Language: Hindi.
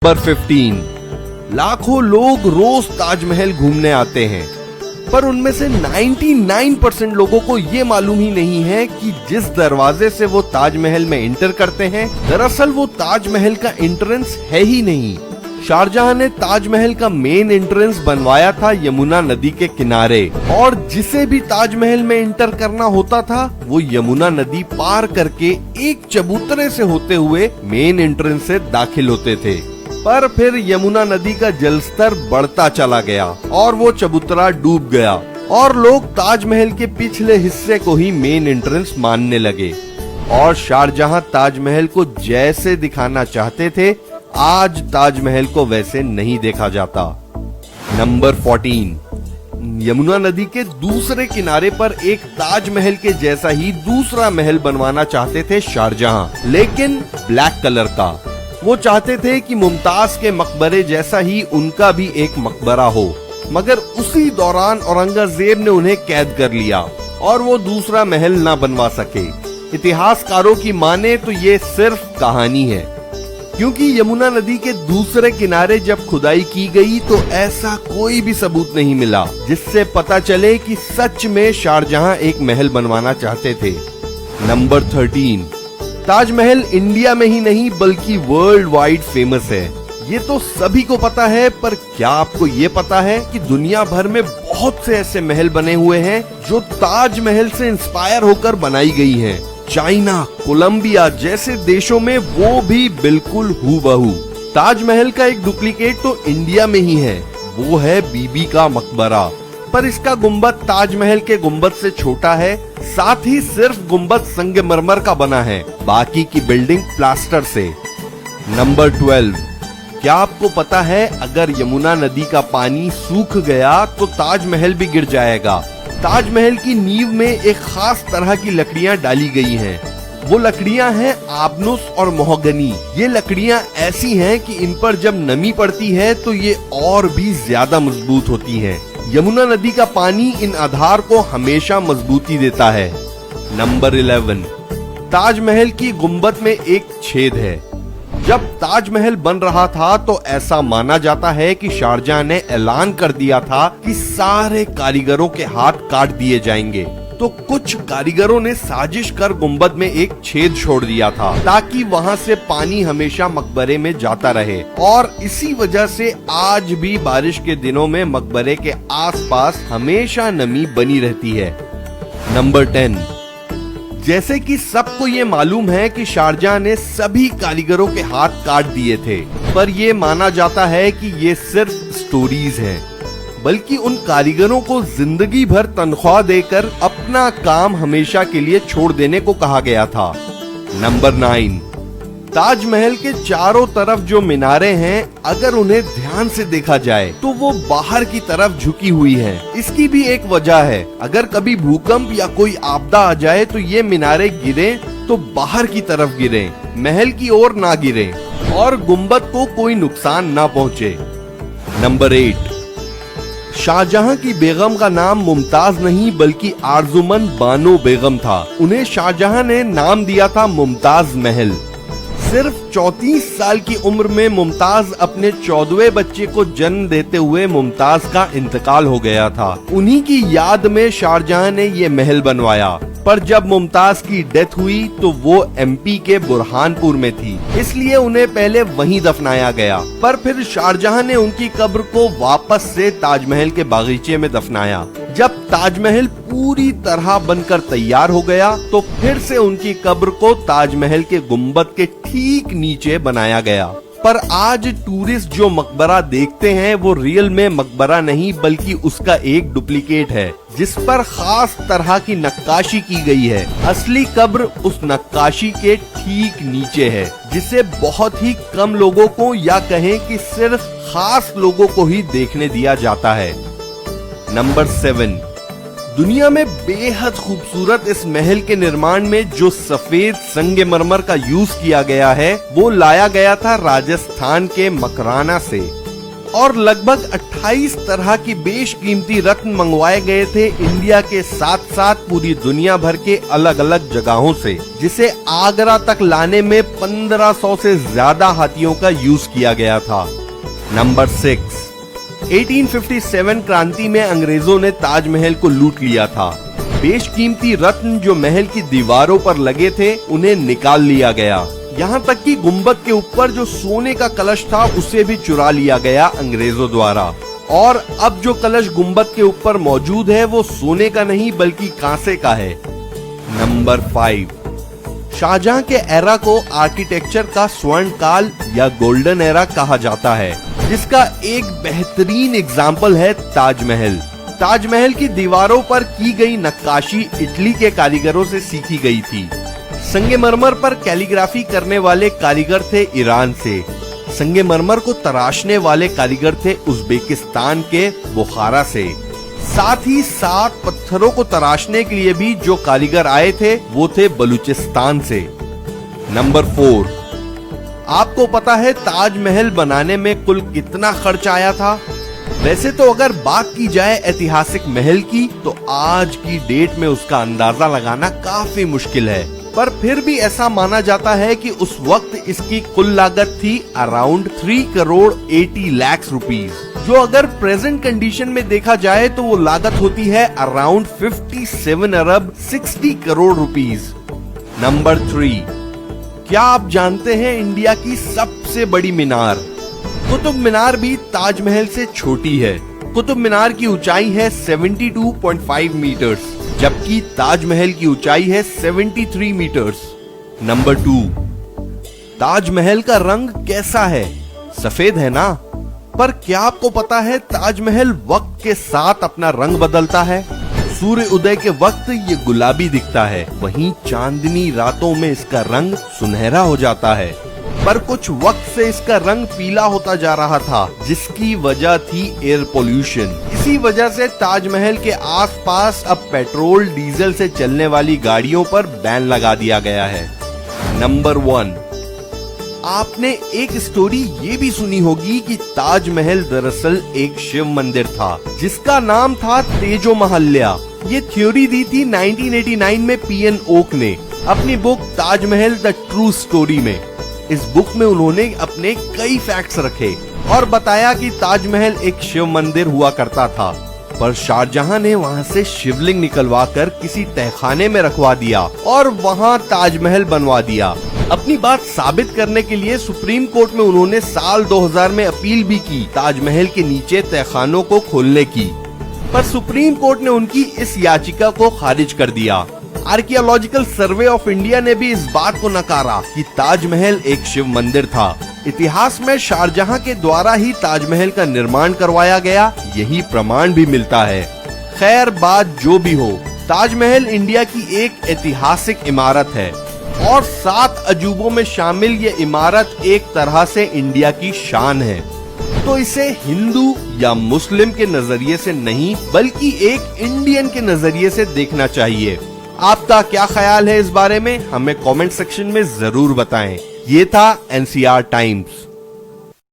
नंबर 15। लाखों लोग रोज ताजमहल घूमने आते हैं, पर उनमें से 99% लोगों को ये मालूम ही नहीं है कि जिस दरवाजे से वो ताजमहल में एंटर करते हैं, दरअसल वो ताजमहल का एंट्रेंस है ही नहीं। शारजहां ने ताजमहल का मेन एंट्रेंस बनवाया था यमुना नदी के किनारे, और जिसे भी ताजमहल में एंटर करना होता था वो यमुना नदी पार करके एक चबूतरे से होते हुए मेन एंट्रेंस से दाखिल होते थे। पर फिर यमुना नदी का जलस्तर बढ़ता चला गया और वो चबूतरा डूब गया और लोग ताजमहल के पिछले हिस्से को ही मेन एंट्रेंस मानने लगे, और शारजहां ताजमहल को जैसे दिखाना चाहते थे, आज ताजमहल को वैसे नहीं देखा जाता। नंबर 14। यमुना नदी के दूसरे किनारे पर एक ताजमहल के जैसा ही दूसरा महल बनवाना चाहते थे शारजहां, लेकिन ब्लैक कलर का। वो चाहते थे कि मुमताज के मकबरे जैसा ही उनका भी एक मकबरा हो, मगर उसी दौरान औरंगजेब ने उन्हें कैद कर लिया और वो दूसरा महल ना बनवा सके। इतिहासकारों की माने तो ये सिर्फ कहानी है, क्योंकि यमुना नदी के दूसरे किनारे जब खुदाई की गई तो ऐसा कोई भी सबूत नहीं मिला जिससे पता चले कि सच में शारजहां एक महल बनवाना चाहते थे। नंबर 13। ताजमहल इंडिया में ही नहीं बल्कि वर्ल्ड वाइड फेमस है। ये तो सभी को पता है, पर क्या आपको ये पता है कि दुनिया भर में बहुत से ऐसे महल बने हुए हैं जो ताजमहल से इंस्पायर होकर बनाई गई हैं। चाइना, कोलंबिया जैसे देशों में वो भी बिल्कुल हूबहू। ताजमहल का एक डुप्लीकेट तो इंडिया में ही है, वो है बीबी का मकबरा, पर इसका गुंबद ताजमहल के गुंबद से छोटा है, साथ ही सिर्फ गुंबद संगमरमर का बना है, बाकी की बिल्डिंग प्लास्टर से। नंबर 12। क्या आपको पता है अगर यमुना नदी का पानी सूख गया तो ताजमहल भी गिर जाएगा। ताजमहल की नींव में एक खास तरह की लकड़ियां डाली गई हैं। वो लकड़ियां हैं आबनुस और मोहगनी। ये लकड़ियां ऐसी हैं कि इन पर जब नमी पड़ती है तो ये और भी ज्यादा मजबूत होती हैं। यमुना नदी का पानी इन आधार को हमेशा मजबूती देता है। नंबर 11। ताजमहल की गुंबद में एक छेद है। जब ताजमहल बन रहा था तो ऐसा माना जाता है कि शारजहां ने ऐलान कर दिया था कि सारे कारीगरों के हाथ काट दिए जाएंगे, तो कुछ कारीगरों ने साजिश कर गुंबद में एक छेद छोड़ दिया था ताकि वहां से पानी हमेशा मकबरे में जाता रहे, और इसी वजह से आज भी बारिश के दिनों में मकबरे के आसपास हमेशा नमी बनी रहती है। नंबर 10। जैसे कि सबको ये मालूम है कि शारजहां ने सभी कारीगरों के हाथ काट दिए थे, पर ये माना जाता है कि ये सिर्फ स्टोरीज हैं, बल्कि उन कारीगरों को जिंदगी भर तनख्वाह देकर अपना काम हमेशा के लिए छोड़ देने को कहा गया था। नंबर 9। ताजमहल के चारों तरफ जो मीनारें हैं, अगर उन्हें ध्यान से देखा जाए तो वो बाहर की तरफ झुकी हुई हैं। इसकी भी एक वजह है, अगर कभी भूकंप या कोई आपदा आ जाए तो ये मीनारें गिरे तो बाहर की तरफ गिरे, महल की ओर ना गिरे और गुंबद को कोई नुकसान ना पहुँचे। नंबर 8। शाहजहां की बेगम का नाम मुमताज नहीं बल्कि आरजुमन बानो बेगम था। उन्हें शाहजहां ने नाम दिया था मुमताज महल। सिर्फ 34 साल की उम्र में मुमताज अपने 14वें बच्चे को जन्म देते हुए मुमताज का इंतकाल हो गया था। उन्हीं की याद में शाहजहां ने ये महल बनवाया, पर जब मुमताज की डेथ हुई तो वो एमपी के बुरहानपुर में थी, इसलिए उन्हें पहले वहीं दफनाया गया। पर फिर शाहजहां ने उनकी कब्र को वापस से ताजमहल के बागीचे में दफनाया। जब ताजमहल पूरी तरह बनकर तैयार हो गया तो फिर से उनकी कब्र को ताजमहल के गुंबद के ठीक नीचे बनाया गया। पर आज टूरिस्ट जो मकबरा देखते हैं वो रियल में मकबरा नहीं बल्कि उसका एक डुप्लीकेट है, जिस पर खास तरह की नक्काशी की गई है। असली कब्र उस नक्काशी के ठीक नीचे है, जिसे बहुत ही कम लोगों को या कहें कि सिर्फ खास लोगों को ही देखने दिया जाता है। नंबर 7। दुनिया में बेहद खूबसूरत इस महल के निर्माण में जो सफेद संगमरमर का यूज किया गया है वो लाया गया था राजस्थान के मकराना से। और लगभग 28 तरह की बेशकीमती रत्न मंगवाए गए थे इंडिया के साथ साथ पूरी दुनिया भर के अलग अलग जगहों से, जिसे आगरा तक लाने में 1500 से ज्यादा हाथियों का यूज किया गया था। नंबर 6, 1857 क्रांति में अंग्रेजों ने ताजमहल को लूट लिया था। बेशकीमती रत्न जो महल की दीवारों पर लगे थे उन्हें निकाल लिया गया। यहाँ तक कि गुंबद के ऊपर जो सोने का कलश था उसे भी चुरा लिया गया अंग्रेजों द्वारा। और अब जो कलश गुंबद के ऊपर मौजूद है वो सोने का नहीं बल्कि कांसे का है। नंबर 5, शाहजहां के एरा को आर्किटेक्चर का स्वर्ण काल या गोल्डन एरा कहा जाता है, जिसका एक बेहतरीन एग्जाम्पल है ताजमहल। ताजमहल की दीवारों पर की गई नक्काशी इटली के कारीगरों से सीखी गई थी। संगमरमर पर कैलीग्राफी करने वाले कारीगर थे ईरान से। संगमरमर को तराशने वाले कारीगर थे उज्बेकिस्तान के बुखारा से। साथ ही 7 पत्थरों को तराशने के लिए भी जो कारीगर आए थे वो थे बलूचिस्तान से। नंबर 4, आपको पता है ताजमहल बनाने में कुल कितना खर्च आया था? वैसे तो अगर बात की जाए ऐतिहासिक महल की तो आज की डेट में उसका अंदाजा लगाना काफी मुश्किल है, पर फिर भी ऐसा माना जाता है कि उस वक्त इसकी कुल लागत थी अराउंड 3 करोड़ 80 लाख रुपीस, जो अगर प्रेजेंट कंडीशन में देखा जाए तो वो लागत होती है अराउंड 57 अरब 60 करोड़ रुपीस। नंबर 3, क्या आप जानते हैं इंडिया की सबसे बड़ी मीनार? कुतुब मीनार भी ताजमहल से छोटी है। कुतुब मीनार की ऊंचाई है 72.5 मीटर्स, जबकि ताजमहल की ऊंचाई है 73 मीटर्स। नंबर 2, ताजमहल का रंग कैसा है? सफेद है ना? पर क्या आपको पता है ताजमहल वक्त के साथ अपना रंग बदलता है? सूर्य उदय के वक्त ये गुलाबी दिखता है, वहीं चांदनी रातों में इसका रंग सुनहरा हो जाता है। पर कुछ वक्त से इसका रंग पीला होता जा रहा था, जिसकी वजह थी एयर पोल्यूशन। इसी वजह से ताजमहल के आसपास अब पेट्रोल डीजल से चलने वाली गाड़ियों पर बैन लगा दिया गया है। नंबर 1, आपने एक स्टोरी ये भी सुनी होगी कि ताजमहल दरअसल एक शिव मंदिर था जिसका नाम था तेजो महल्या। ये थ्योरी दी थी 1989 में पीएन ओक ने अपनी book Taj Mahal the true story में। इस बुक में उन्होंने अपने कई फैक्ट्स रखे और बताया कि ताजमहल एक शिव मंदिर हुआ करता था, पर शाहजहां ने वहां से शिवलिंग निकलवाकर किसी तहखाने में रखवा दिया और वहां ताजमहल बनवा दिया। अपनी बात साबित करने के लिए सुप्रीम कोर्ट में उन्होंने साल 2000 में अपील भी की ताजमहल के नीचे तहखानों को खोलने की, पर सुप्रीम कोर्ट ने उनकी इस याचिका को खारिज कर दिया। आर्कियोलॉजिकल सर्वे ऑफ इंडिया ने भी इस बात को नकारा कि ताजमहल एक शिव मंदिर था। इतिहास में शाहजहां के द्वारा ही ताजमहल का निर्माण करवाया गया, यही प्रमाण भी मिलता है। खैर, बात जो भी हो, ताजमहल इंडिया की एक ऐतिहासिक इमारत है और 7 अजूबों में शामिल ये इमारत एक तरह से इंडिया की शान है। तो इसे हिंदू या मुस्लिम के नजरिए से नहीं बल्कि एक इंडियन के नजरिए से देखना चाहिए। आपका क्या ख्याल है इस बारे में? हमें कमेंट सेक्शन में जरूर बताएं। ये था एनसीआर टाइम्स।